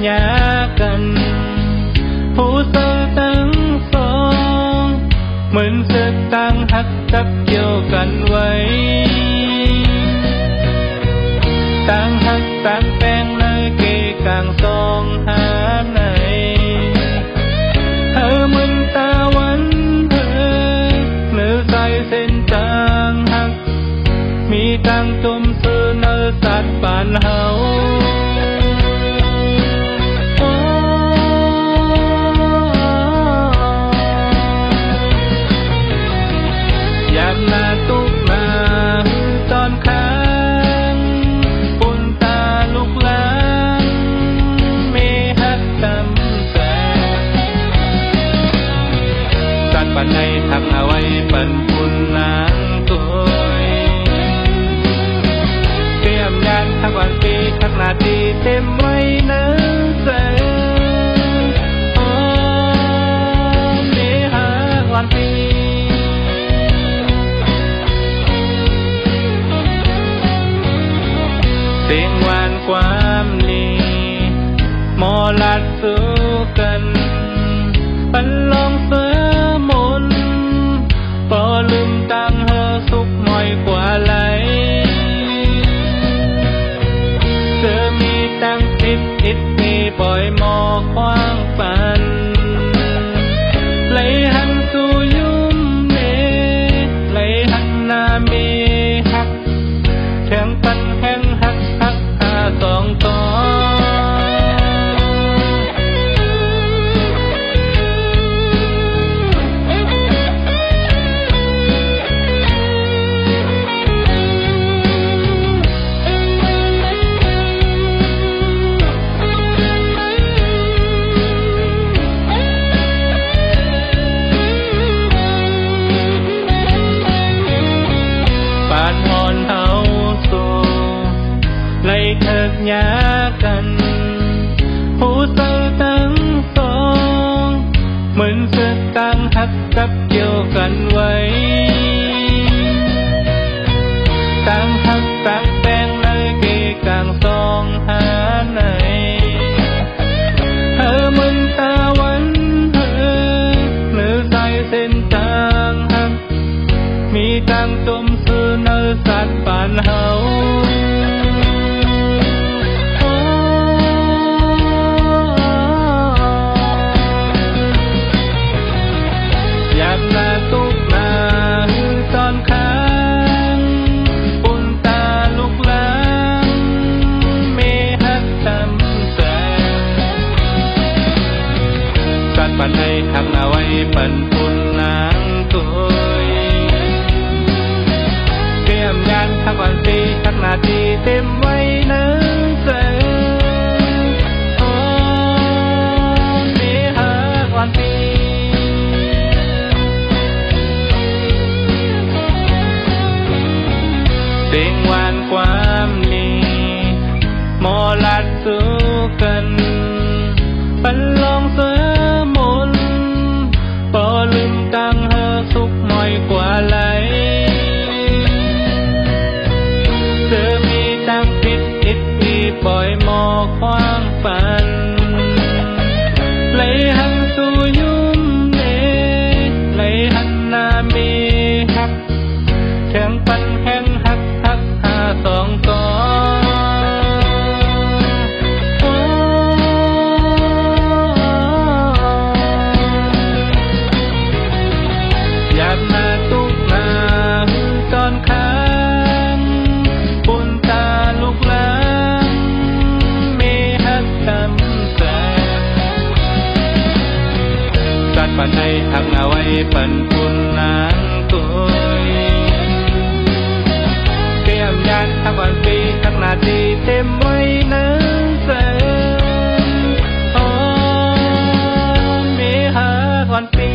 nhà cầnผู้เสิร์ตั้งสองเหมือนเสิร์ตั้งหักจับเกี่ยวกันไว้ต่างหักต่างแปลงเลยเกกลางสองหามไหนเธอเหมือนตาวันเธอหรือใส่เส้นจางหักมีตังตุ่มซื้อเนื้อสัตว์ปานเฮาอยากลาตุกมาตอนค้างปุ่นตาลูกหลานมีฮักตำแสสัตว์ปันในทักเอาไว้ปันปุ่นนางตัวเตรียมยานทักวันปีทักนาทีเต็มไว้เนื้อแสมีฮักวันปีเสียงหวานความลีหมอลัดสู้กันปันลองเสือมนพอลืมตังเฮอสุกหน่อยกว่าไหลเธอมีตังติดมีปล่อยหมอควางปันไหลหันสู่ยุ่มเนไหลหันหน้ามีหักแข่งปันแข่งหักสองต่อปานหอนเฮาสู่ไล่เถิกยากันผู้เสิร์ตั้งสองเหมือนเสิร์ตั้งหักจับเกี่ยวกันไว้ต่างหักต่างแปลงเลยเกกลางสองหาไหนเธอเหมือนตาวันเธอหรือใส่เส้นจางหักมีตังตุ่มซื้อเนื้อสัตว์ปานเฮาอยากลาตุกมาตอนค้างปุ่นตาลูกหลานมีฮักตำแสสัตว์ปันให้ทักเอาไว้ปันปุ่นนางตัวเตรียมยานทักวันปีทักนาทีเต็มไว้เนื้อแสมีฮักวันปีเสียงหวานความลีหมอลัดสู้กันปันลองเสือมนพอลืมตังเฮอสุกหน่อยกว่าไหลเธอมีตังติดมีปล่อยหมอควางปันไหลหันสู่ยุ่มเนไหลหันหน้ามีหักแข่งปันแข่งหักสองต่ออยากมาตุกมาตอนค้างปุ่นตาลูกหลานมีฮักตำแสสัตว์ปันให้ทักเอาไว้ปันปุ่นนางตัวเตรียมยานทักวันปีทักนาทีเต็มไว้เนื้อแสมีฮักวันปี